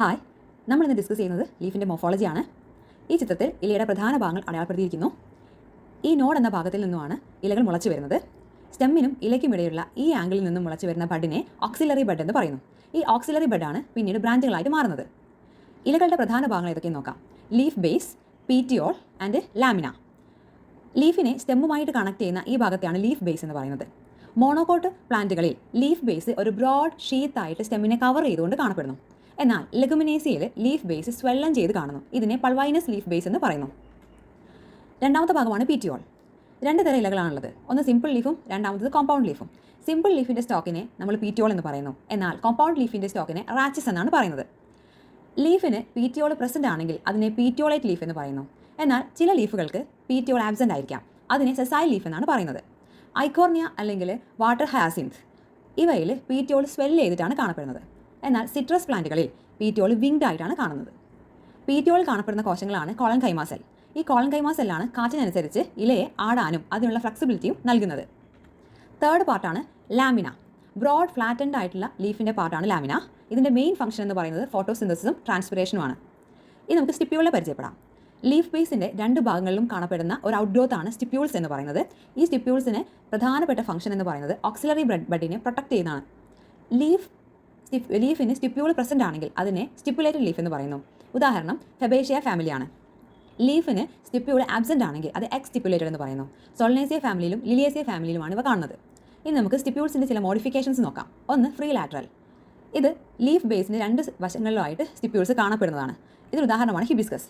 Hi, നമ്മളിന്ന് discuss ചെയ്യുന്നത് ലീഫിൻ്റെ മോഫോളജിയാണ്. ഈ ചിത്രത്തിൽ ഇലയുടെ പ്രധാന ഭാഗങ്ങൾ അടയാളപ്പെടുത്തിയിരിക്കുന്നു. ഈ നോഡ് എന്ന ഭാഗത്തിൽ നിന്നുമാണ് ഇലകൾ മുളച്ചു വരുന്നത്. സ്റ്റെമ്മിനും ഇലയ്ക്കും ഇടയിലുള്ള ഈ ആംഗിളിൽ നിന്നും മുളച്ചു വരുന്ന ബഡിനെ ഓക്സിലറി ബഡ് എന്ന് പറയുന്നു. ഈ ഓക്സിലറി ബഡാണ് പിന്നീട് ബ്രാഞ്ചുകളായിട്ട് മാറുന്നത്. ഇലകളുടെ പ്രധാന ഭാഗങ്ങൾ ഏതൊക്കെയെന്ന് നോക്കാം. Leaf base, petiole and lamina. ലീഫിനെ സ്റ്റെമ്മുമായിട്ട് കണക്ട് ചെയ്യുന്ന ഈ ഭാഗത്തെയാണ് ലീഫ് ബേസ് എന്ന് പറയുന്നത്. മോണോകോട്ട് പ്ലാന്റുകളിൽ ലീഫ് ബേസ് ഒരു ബ്രോഡ് ഷീത്തായിട്ട് സ്റ്റെമ്മിനെ കവർ ചെയ്തുകൊണ്ട് കാണപ്പെടുന്നു. എന്നാൽ ലെഗുമിനേസിയയിൽ ലീഫ് ബേസ് സ്വെല്ലം ചെയ്ത് കാണുന്നു. ഇതിനെ പൾവൈനസ് ലീഫ് ബേസ് എന്ന് പറയുന്നു. രണ്ടാമത്തെ ഭാഗമാണ് പീറ്റിയോൾ. രണ്ട് തരം ഇലകളാണുള്ളത്. ഒന്ന് സിമ്പിൾ ലീഫും രണ്ടാമത്തത് കോമ്പൗണ്ട് ലീഫും. സിമ്പിൾ ലീഫിൻ്റെ സ്റ്റോക്കിനെ നമ്മൾ പീറ്റിയോൾ എന്ന് പറയുന്നു. എന്നാൽ കോമ്പൗണ്ട് ലീഫിൻ്റെ സ്റ്റോക്കിനെ റാച്ചിസ് എന്നാണ് പറയുന്നത്. ലീഫിന് പീറ്റിയോൾ പ്രസൻ്റ് ആണെങ്കിൽ അതിനെ പീറ്റിയോളേറ്റ് ലീഫ് എന്ന് പറയുന്നു. എന്നാൽ ചില ലീഫുകൾക്ക് പീറ്റിയോൾ ആബ്സെൻ്റ് ആയിരിക്കാം. അതിനെ സെസൈൽ ലീഫ് എന്നാണ് പറയുന്നത്. ഐക്കോർണിയ അല്ലെങ്കിൽ വാട്ടർ ഹയാസിന്ത് ഇവയിൽ പീറ്റിയോൾ സ്വെൽ ചെയ്തിട്ടാണ് കാണപ്പെടുന്നത്. എന്നാൽ സിട്രസ് പ്ലാന്റുകളിൽ പീറ്റിയോൾ വിങ്ഡ് ആയിട്ടാണ് കാണുന്നത്. പീറ്റിയോൾ കാണപ്പെടുന്ന കോശങ്ങളാണ് കോളൻകൈമ സെൽ. ഈ കോളൻകൈമ സെല്ലാണ് കാറ്റിനനുസരിച്ച് ഇലയെ ആടാനും അതിനുള്ള ഫ്ലെക്സിബിലിറ്റിയും നൽകുന്നത്. തേർഡ് പാർട്ടാണ് ലാമിന. ബ്രോഡ് ഫ്ലാറ്റൻഡ് ആയിട്ടുള്ള ലീഫിൻ്റെ പാർട്ടാണ് ലാമിന. ഇതിൻ്റെ മെയിൻ ഫംഗ്ഷൻ എന്ന് പറയുന്നത് ഫോട്ടോസിന്തസിസും ട്രാൻസ്പിറേഷനുമാണ്. ഇനി നമുക്ക് സ്റ്റിപ്യൂളെ പരിചയപ്പെടാം. ലീഫ് ബേസിൻ്റെ രണ്ട് ഭാഗങ്ങളിലും കാണപ്പെടുന്ന ഒരു ഔട്ട്ഗ്രോത്ത് ആണ് സ്റ്റിപ്യൂൾസ് എന്ന് പറയുന്നത്. ഈ സ്റ്റിപ്യൂൾസിന് പ്രധാനപ്പെട്ട ഫംഗ്ഷൻ എന്ന് പറയുന്നത് ഓക്സിലറി ബഡിനെ പ്രൊട്ടക്ട് ചെയ്യുന്നതാണ്. ലീഫിന് സ്റ്റിപ്യൂൾ പ്രസൻ്റ് ആണെങ്കിൽ അതിനെ സ്റ്റിപ്പുലേറ്റഡ് ലീഫ് എന്ന് പറയുന്നു. ഉദാഹരണം ഫെബേഷ്യ ഫാമിലിയാണ്. ലീഫിന് സ്റ്റിപ്യൂൾ ആബ്സെൻ്റ് ആണെങ്കിൽ അത് എക്സ് സ്റ്റിപ്പുലേറ്റഡ് എന്ന് പറയുന്നു. സോൾനേസിയ ഫാമിലിയിലും ലിലിയേസിയ ഫാമിലിയിലുമാണ് ഇവ കാണുന്നത്. ഇനി നമുക്ക് സ്റ്റിപ്യൂൾസിൻ്റെ ചില മോഡിഫിക്കേഷൻസ് നോക്കാം. ഒന്ന് ഫ്രീ ലാറ്ററൽ. ഇത് ലീഫ് ബേസിൻ്റെ രണ്ട് വശങ്ങളിലുമായിട്ട് സ്റ്റിപ്യൂൾസ് കാണപ്പെടുന്നതാണ്. ഇതിന് ഉദാഹരണമാണ് ഹിബിസ്കസ്.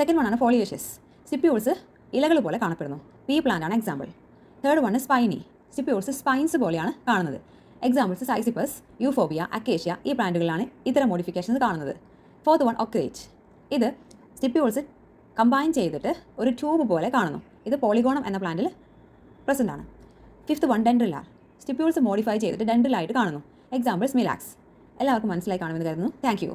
സെക്കൻഡ് വൺ ആണ് ഫോളിയേഷ്യസ്. സ്റ്റിപ്യൂൾസ് ഇലകൾ പോലെ കാണപ്പെടുന്നു. പീ പ്ലാന്റ് ആണ് example. Third one spiny. Stipules spines പോലെയാണ് കാണുന്നത്. എക്സാമ്പിൾസ് സൈസിപ്പസ്, യൂഫോബിയ, അക്കേഷ്യ ഈ പ്ലാന്റുകളിലാണ് ഇത്തരം മോഡിഫിക്കേഷൻസ് കാണുന്നത്. Fourth one ochreate. ഇത് സ്റ്റിപ്യൂൾസ് കമ്പൈൻ ചെയ്തിട്ട് ഒരു ട്യൂബ് പോലെ കാണുന്നു. ഇത് പോളിഗോണം എന്ന പ്ലാന്റിൽ പ്രസൻ്റ് ആണ്. Fifth one tendrillar. Stipules modify ചെയ്തിട്ട് ഡെൻഡ്രിലായിട്ട് കാണുന്നു. Examples Smilax. എല്ലാവർക്കും മനസ്സിലായി കാണുമെന്ന് കരുതുന്നു. Thank U.